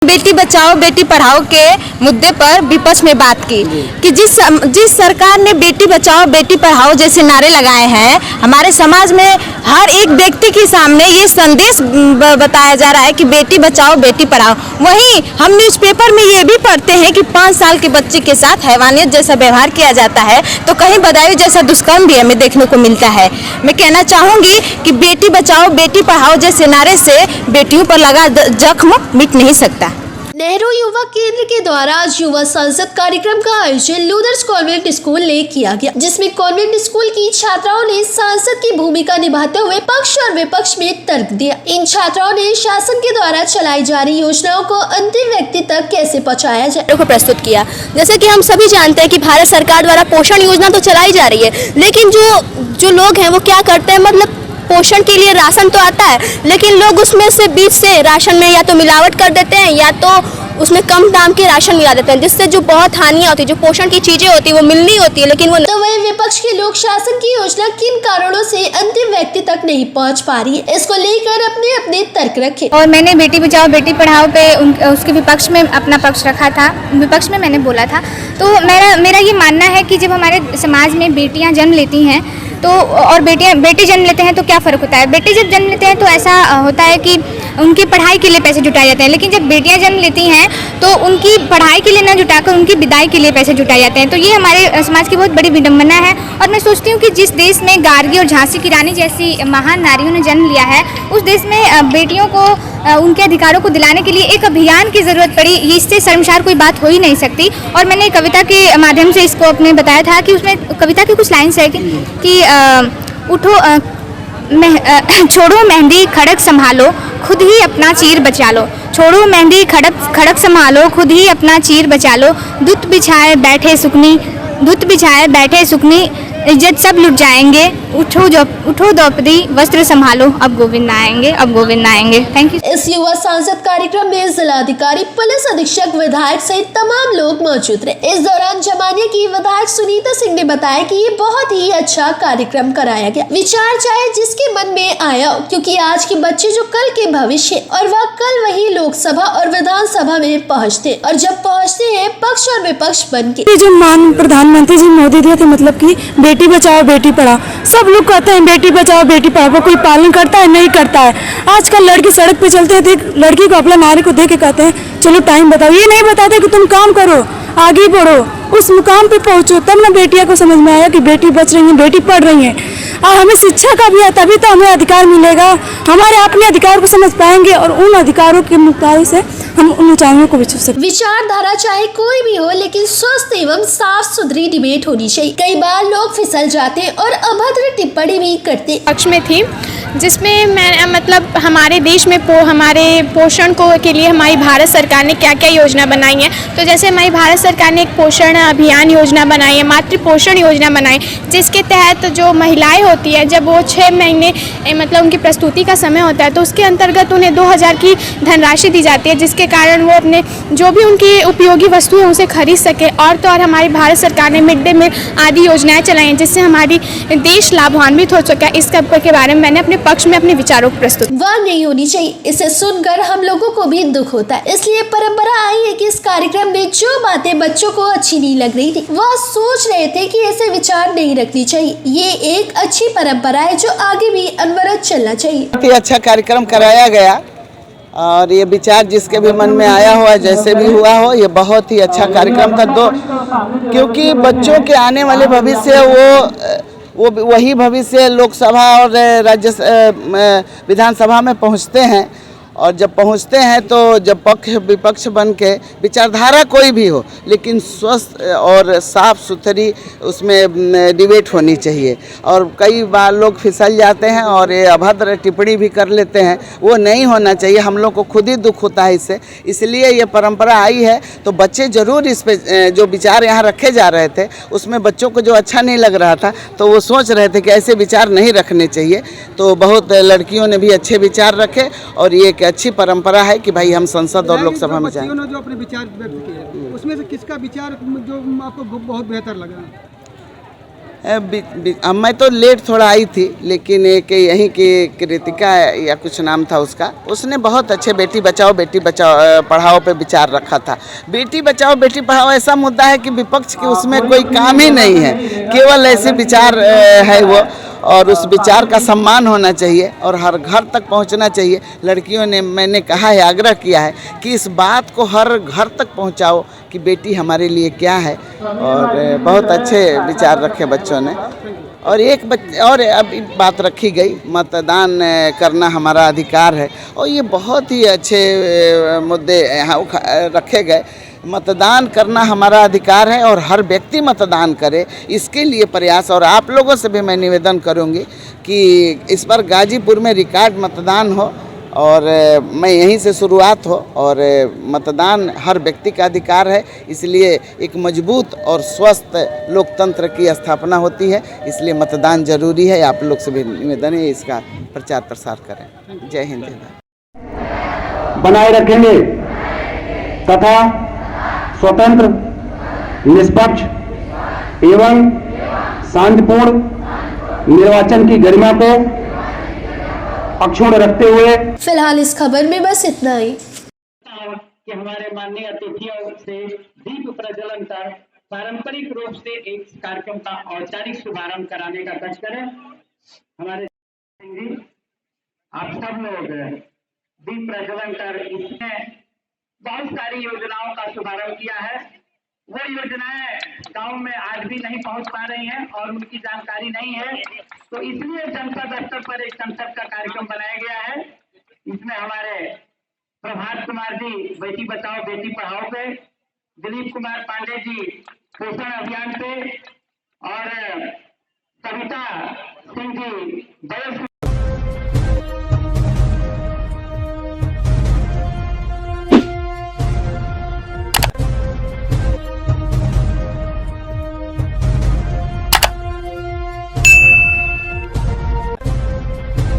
बेटी बचाओ बेटी पढ़ाओ के मुद्दे पर विपक्ष में बात की कि जिस सरकार ने बेटी बचाओ बेटी पढ़ाओ जैसे नारे लगाए हैं, हमारे समाज में हर एक व्यक्ति के सामने ये संदेश बताया जा रहा है कि बेटी बचाओ बेटी पढ़ाओ। वहीं हम न्यूज़पेपर में ये भी पढ़ते हैं कि 5 साल के बच्चे के साथ हैवानियत जैसा व्यवहार किया जाता है, तो कहीं बदायूं जैसा दुष्कर्म भी हमें देखने को मिलता है। मैं कहना चाहूँगी कि बेटी बचाओ बेटी पढ़ाओ जैसे नारे से बेटियों पर लगा जख्म मिट नहीं सकता। नेहरू युवा केंद्र के द्वारा आज युवा संसद कार्यक्रम का आयोजन लूदर्स कॉन्वेंट स्कूल ने किया गया, जिसमें कॉन्वेंट स्कूल की छात्राओं ने सांसद की भूमिका निभाते हुए पक्ष और विपक्ष में तर्क दिया। इन छात्राओं ने शासन के द्वारा चलाई जा रही योजनाओं को अंतिम व्यक्ति तक कैसे पहुँचाया जाए को प्रस्तुत किया। जैसे कि हम सभी जानते हैं कि भारत सरकार द्वारा पोषण योजना तो चलाई जा रही है, लेकिन जो लोग हैं वो क्या करते हैं, मतलब पोषण के लिए राशन तो आता है, लेकिन लोग उसमें से बीच से राशन में या तो मिलावट कर देते हैं या तो उसमें कम दाम के राशन मिला देते हैं, जिससे जो बहुत हानियां होती है, जो पोषण की चीजें होती है वो मिलनी होती है, लेकिन वो तो वही विपक्ष के लोग शासन की योजना किन कारणों से अंतिम व्यक्ति तक नहीं पहुंच पा रही है, इसको लेकर अपने अपने तर्क रखे। और मैंने बेटी बचाओ बेटी पढ़ाओ पे उसके विपक्ष में अपना पक्ष रखा था, विपक्ष में मैंने बोला था। तो मेरा ये मानना है कि जब हमारे समाज में बेटियाँ जन्म लेती हैं तो और बेटे जन्म लेते हैं तो क्या फ़र्क होता है। बेटे जब जन्म लेते हैं तो ऐसा होता है कि उनकी पढ़ाई के लिए पैसे जुटाए जाते हैं, लेकिन जब बेटियां जन्म लेती हैं तो उनकी पढ़ाई के लिए ना जुटाकर उनकी विदाई के लिए पैसे जुटाए जाते हैं। तो ये हमारे समाज की बहुत बड़ी विडंबना है। और मैं सोचती हूँ कि जिस देश में गार्गी और झांसी की रानी जैसी महान नारियों ने जन्म लिया है, उस देश में बेटियों को उनके अधिकारों को दिलाने के लिए एक अभियान की ज़रूरत पड़ी। ये इससे शर्मसार कोई बात हो ही नहीं सकती। और मैंने कविता के माध्यम से इसको अपने बताया था कि उसमें कविता की कुछ लाइन्स है कि उठो छोड़ो मेहंदी खड़क संभालो खुद ही अपना चीर बचा लो। छोड़ो मेहंदी खड़क संभालो खुद ही अपना चीर बचा लो। दुत बिछाए बैठे सुकनी इज्जत सब लुट जाएंगे। उठो द्रौपदी वस्त्र संभालो अब गोविंद आएंगे। Thank you. इस युवा सांसद कार्यक्रम में जिलाधिकारी, पुलिस अधीक्षक, विधायक सहित तमाम लोग मौजूद रहे। इस दौरान जमानिया की विधायक सुनीता सिंह ने बताया कि ये बहुत ही अच्छा कार्यक्रम कराया गया। विचार चाहे जिसके मन में आया हो, क्योंकि आज के बच्चे जो कल के भविष्य और वह कल वही लोकसभा और विधानसभा में पहुँचते, और जब पहुँचते हैं पक्ष और विपक्ष बन के। जो मान प्रधानमंत्री जी मोदी दिए थे, मतलब की बेटी बचाओ बेटी पढ़ाओ, सब लोग कहते हैं बेटी बचाओ बेटी पढ़ाओ, कोई पालन करता है नहीं करता है। आजकल लड़की सड़क पे चलते हैं, देख लड़की को अपना नारी को देख के कहते हैं चलो टाइम बताओ। ये नहीं बताते कि तुम काम करो, आगे बढ़ो, उस मुकाम पे पहुंचो। तब ना बेटियों को समझ में आया कि बेटी बच रही है, बेटी पढ़ रही है। और हमें शिक्षा का भी है, तभी तो हमें अधिकार मिलेगा। हमारे अपने अधिकार को समझ पाएंगे और उन अधिकारों के मुताबिक से हम उन ऊंचाइयों को भी छू सकते। विचारधारा चाहे कोई भी हो, लेकिन स्वस्थ एवं साफ सुथरी डिबेट होनी चाहिए। कई बार लोग फिसल जाते और अभद्र टिप्पणी भी करते। पक्ष में थी जिसमें मैं मतलब हमारे देश में हमारे पोषण को के लिए हमारी भारत सरकार ने क्या क्या योजना बनाई है। तो जैसे हमारी भारत सरकार ने एक पोषण अभियान योजना बनाई है, मातृ पोषण योजना बनाई, जिसके तहत जो महिलाएं होती है जब वो 6 महीने मतलब उनकी प्रस्तुति का समय होता है तो उसके अंतर्गत उन्हें 2000 की धनराशि दी जाती है, जिसके कारण वो अपने जो भी उनकी उपयोगी वस्तु है उसे खरीद सके। और तो और हमारी भारत सरकार ने मिड डे मील आदि योजनाएं चलाई हैं, जिससे हमारी देश लाभान्वित हो चुका है। इस के बारे में मैंने अपने पक्ष में अपने विचारों को प्रस्तुत। वह नहीं होनी चाहिए, इसे सुनकर हम लोगों को भी दुख होता है। इसलिए परंपरा आई है कि इस कार्यक्रम में जो बातें बच्चों को अच्छी नहीं लग रही थी, वह सोच रहे थे कि ऐसे विचार नहीं रखनी चाहिए। ये एक अच्छी परंपरा है जो आगे भी अनवरत चलना चाहिए। बहुत ही अच्छा कार्यक्रम कराया गया और ये विचार जिसके भी मन में आया हुआ, जैसे भी हुआ हो, ये बहुत ही अच्छा कार्यक्रम था। क्योंकि बच्चों के आने वाले भविष्य वो वही भविष्य लोकसभा और राज्य विधानसभा में पहुंचते हैं। और जब पहुंचते हैं तो जब पक्ष विपक्ष बन के विचारधारा कोई भी हो, लेकिन स्वस्थ और साफ सुथरी उसमें डिबेट होनी चाहिए। और कई बार लोग फिसल जाते हैं और ये अभद्र टिप्पणी भी कर लेते हैं, वो नहीं होना चाहिए। हम लोग को खुद ही दुख होता है इससे, इसलिए ये परंपरा आई है। तो बच्चे ज़रूर इस पे जो विचार यहाँ रखे जा रहे थे उसमें बच्चों को जो अच्छा नहीं लग रहा था तो वो सोच रहे थे कि ऐसे विचार नहीं रखने चाहिए। तो बहुत लड़कियों ने भी अच्छे विचार रखे और ये अच्छी परंपरा है कि भाई हम संसद और लोकसभा में जाएं। जो अपने विचार व्यक्त किए उसमें से किसका विचार जो आपको बहुत बेहतर लगा? मैं तो लेट थोड़ा आई थी, लेकिन एक यहीं की कृतिका या कुछ नाम था उसका, उसने बहुत अच्छे बेटी बचाओ पढ़ाओ पे विचार रखा था। बेटी बचाओ बेटी पढ़ाओ ऐसा मुद्दा है कि विपक्ष की उसमें कोई काम ही नहीं है, केवल ऐसे विचार है वो, और उस विचार का सम्मान होना चाहिए और हर घर तक पहुंचना चाहिए। लड़कियों ने, मैंने कहा है, आग्रह किया है कि इस बात को हर घर तक पहुंचाओ कि बेटी हमारे लिए क्या है, और बहुत अच्छे विचार रखे बच्चों ने। और और अब बात रखी गई, मतदान करना हमारा अधिकार है, और ये बहुत ही अच्छे मुद्दे यहाँ रखे गए। मतदान करना हमारा अधिकार है और हर व्यक्ति मतदान करे, इसके लिए प्रयास। और आप लोगों से भी मैं निवेदन करूंगी कि इस बार गाजीपुर में रिकॉर्ड मतदान हो, और मैं यहीं से शुरुआत हो, और मतदान हर व्यक्ति का अधिकार है, इसलिए एक मजबूत और स्वस्थ लोकतंत्र की स्थापना होती है, इसलिए मतदान जरूरी है। आप लोग से भी निवेदन है इसका प्रचार प्रसार करें। जय हिंद, जय भारत। बनाए रखेंगे तथा स्वतंत्र, निष्पक्ष एवं शांतिपूर्ण निर्वाचन की गरिमा को अक्षुण्ण रखते हुए फिलहाल इस खबर में बस इतना ही। कि हमारे माननीय अतिथियों से दीप प्रज्वलन कर पारंपरिक रूप से एक कार्यक्रम का औपचारिक शुभारंभ कराने का कष्ट करें। हमारे आप सब लोग दीप प्रज्वलन कर इसमें बहुत सारी योजनाओं का शुभारंभ किया है। वो योजनाएं गांव में आज भी नहीं पहुंच पा रही हैं और उनकी जानकारी नहीं है, तो इसलिए जनपद स्तर पर एक संसद का कार्यक्रम बनाया गया है। इसमें हमारे प्रभात कुमार जी बेटी बचाओ बेटी पढ़ाओ पे, दिलीप कुमार पांडे जी पोषण अभियान पे, और सविता सिंह जी